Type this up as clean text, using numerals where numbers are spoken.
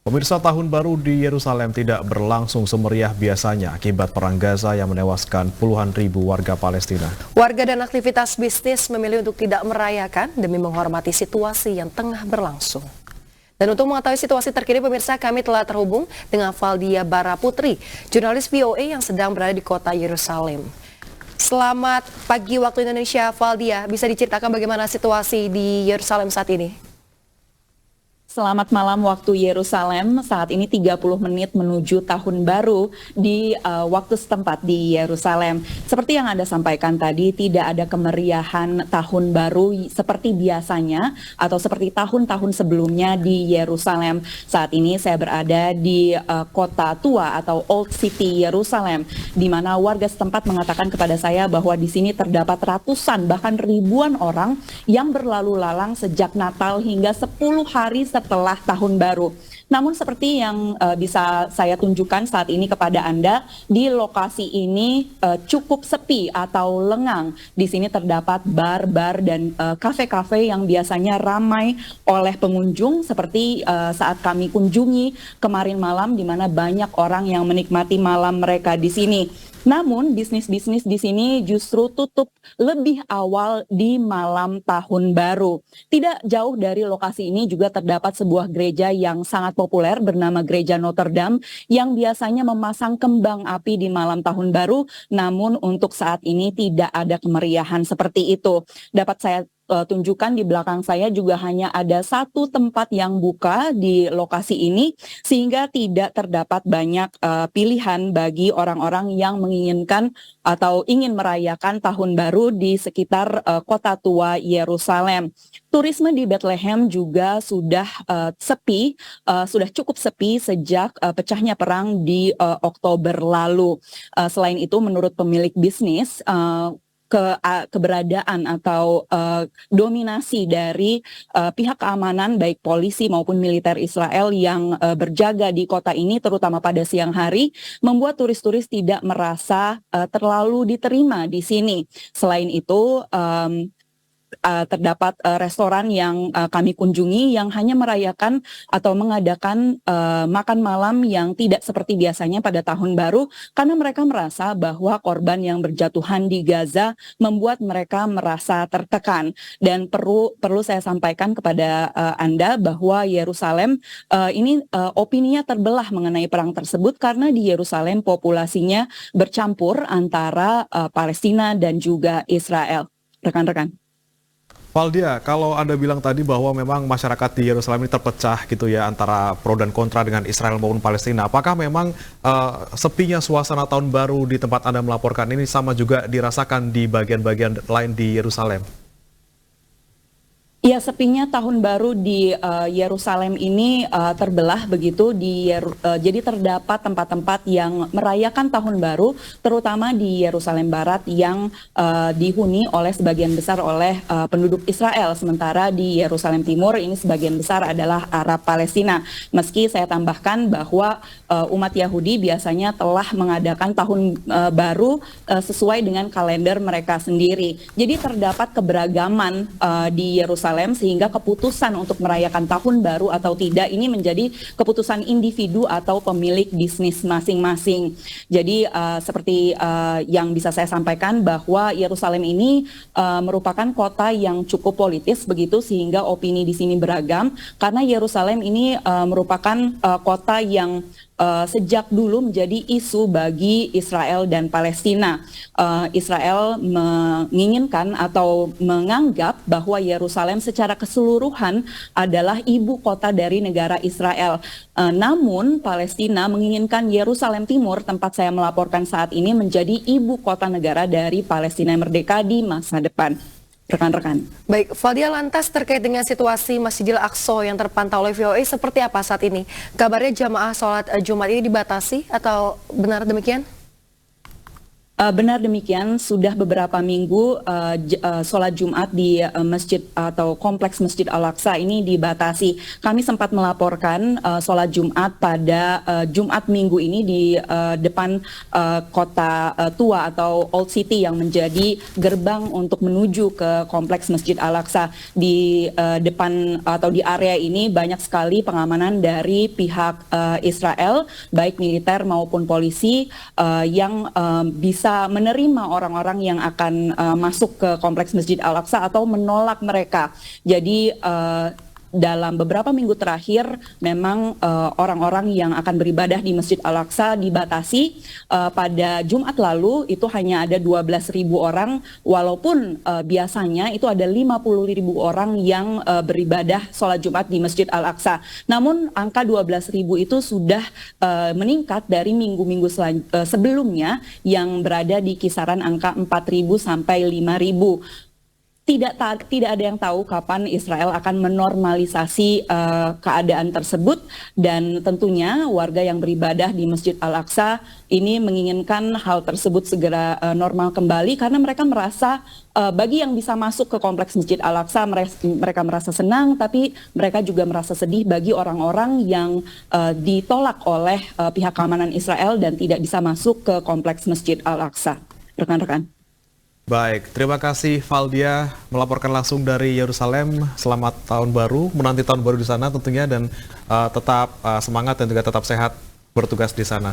Pemirsa, tahun baru di Yerusalem tidak berlangsung semeriah biasanya akibat perang Gaza yang menewaskan puluhan ribu warga Palestina. Warga dan aktivitas bisnis memilih untuk tidak merayakan demi menghormati situasi yang tengah berlangsung. Dan untuk mengetahui situasi terkini, pemirsa, kami telah terhubung dengan Valdia Baraputri, jurnalis VOA yang sedang berada di kota Yerusalem. Selamat pagi waktu Indonesia, Valdia. Bisa diceritakan bagaimana situasi di Yerusalem saat ini? Selamat malam waktu Yerusalem, saat ini 30 menit menuju tahun baru di waktu setempat di Yerusalem. Seperti yang Anda sampaikan tadi, tidak ada kemeriahan tahun baru seperti biasanya atau seperti tahun-tahun sebelumnya di Yerusalem. Saat ini saya berada di kota tua atau Old City Yerusalem, di mana warga setempat mengatakan kepada saya bahwa di sini terdapat ratusan bahkan ribuan orang yang berlalu lalang sejak Natal hingga 10 hari setelah tahun baru. Namun seperti yang bisa saya tunjukkan saat ini kepada Anda, di lokasi ini cukup sepi atau lengang. Di sini terdapat bar-bar dan kafe-kafe yang biasanya ramai oleh pengunjung, seperti saat kami kunjungi kemarin malam, di mana banyak orang yang menikmati malam mereka di sini. Namun bisnis-bisnis di sini justru tutup lebih awal di malam tahun baru. Tidak jauh dari lokasi ini juga terdapat sebuah gereja yang sangat populer bernama Gereja Notre Dame yang biasanya memasang kembang api di malam tahun baru, namun untuk saat ini tidak ada kemeriahan seperti itu. Dapat saya tunjukkan di belakang saya juga hanya ada satu tempat yang buka di lokasi ini, sehingga tidak terdapat banyak pilihan bagi orang-orang yang menginginkan atau ingin merayakan tahun baru di sekitar kota tua Yerusalem. Turisme di Bethlehem juga sudah sepi, sudah cukup sepi sejak pecahnya perang di Oktober lalu. Selain itu, menurut pemilik bisnis, keberadaan atau dominasi dari pihak keamanan baik polisi maupun militer Israel yang berjaga di kota ini terutama pada siang hari membuat turis-turis tidak merasa terlalu diterima di sini. Selain itu, terdapat restoran yang kami kunjungi yang hanya merayakan atau mengadakan makan malam yang tidak seperti biasanya pada tahun baru, karena mereka merasa bahwa korban yang berjatuhan di Gaza membuat mereka merasa tertekan. Dan perlu saya sampaikan kepada Anda bahwa Yerusalem ini opininya terbelah mengenai perang tersebut, karena di Yerusalem populasinya bercampur antara Palestina dan juga Israel. Rekan-rekan. Valdia, kalau Anda bilang tadi bahwa memang masyarakat di Yerusalem ini terpecah gitu ya antara pro dan kontra dengan Israel maupun Palestina, apakah memang sepinya suasana tahun baru di tempat Anda melaporkan ini sama juga dirasakan di bagian-bagian lain di Yerusalem? Ya, sepinya tahun baru di Yerusalem ini terbelah begitu. Jadi terdapat tempat-tempat yang merayakan tahun baru, terutama di Yerusalem Barat yang dihuni oleh sebagian besar oleh penduduk Israel. Sementara di Yerusalem Timur ini sebagian besar adalah Arab Palestina. Meski saya tambahkan bahwa umat Yahudi biasanya telah mengadakan tahun baru sesuai dengan kalender mereka sendiri. Jadi terdapat keberagaman di Yerusalem, sehingga keputusan untuk merayakan tahun baru atau tidak ini menjadi keputusan individu atau pemilik bisnis masing-masing. Jadi seperti yang bisa saya sampaikan bahwa Yerusalem ini merupakan kota yang cukup politis begitu, sehingga opini di sini beragam, karena Yerusalem ini merupakan kota yang sejak dulu menjadi isu bagi Israel dan Palestina. Israel menginginkan atau menganggap bahwa Yerusalem secara keseluruhan adalah ibu kota dari negara Israel. Namun Palestina menginginkan Yerusalem Timur, tempat saya melaporkan saat ini, menjadi ibu kota negara dari Palestina merdeka di masa depan. Rekan-rekan. Baik, Valdia, lantas terkait dengan situasi Masjidil Aqsa yang terpantau oleh VOA seperti apa saat ini? Kabarnya jamaah sholat Jumat ini dibatasi atau benar demikian? Benar demikian, sudah beberapa minggu sholat Jumat di masjid atau kompleks Masjid Al-Aqsa ini dibatasi. Kami sempat melaporkan sholat Jumat pada Jumat minggu ini di depan kota tua atau Old City yang menjadi gerbang untuk menuju ke kompleks Masjid Al-Aqsa. Di depan atau di area ini banyak sekali pengamanan dari pihak Israel, baik militer maupun polisi yang bisa menerima orang-orang yang akan masuk ke kompleks Masjid Al-Aqsa atau menolak mereka. Jadi dalam beberapa minggu terakhir memang orang-orang yang akan beribadah di Masjid Al-Aqsa dibatasi. Pada Jumat lalu itu hanya ada 12.000 orang, walaupun biasanya itu ada 50.000 orang yang beribadah sholat Jumat di Masjid Al-Aqsa. Namun angka 12.000 itu sudah meningkat dari minggu-minggu sebelumnya yang berada di kisaran angka 4.000 sampai 5.000. Tidak ada yang tahu kapan Israel akan menormalisasi keadaan tersebut, dan tentunya warga yang beribadah di Masjid Al-Aqsa ini menginginkan hal tersebut segera normal kembali, karena mereka merasa bagi yang bisa masuk ke kompleks Masjid Al-Aqsa mereka merasa senang, tapi mereka juga merasa sedih bagi orang-orang yang ditolak oleh pihak keamanan Israel dan tidak bisa masuk ke kompleks Masjid Al-Aqsa. Rekan-rekan. Baik, terima kasih Valdia melaporkan langsung dari Yerusalem. Selamat tahun baru, menanti tahun baru di sana tentunya, dan tetap semangat dan juga tetap sehat bertugas di sana.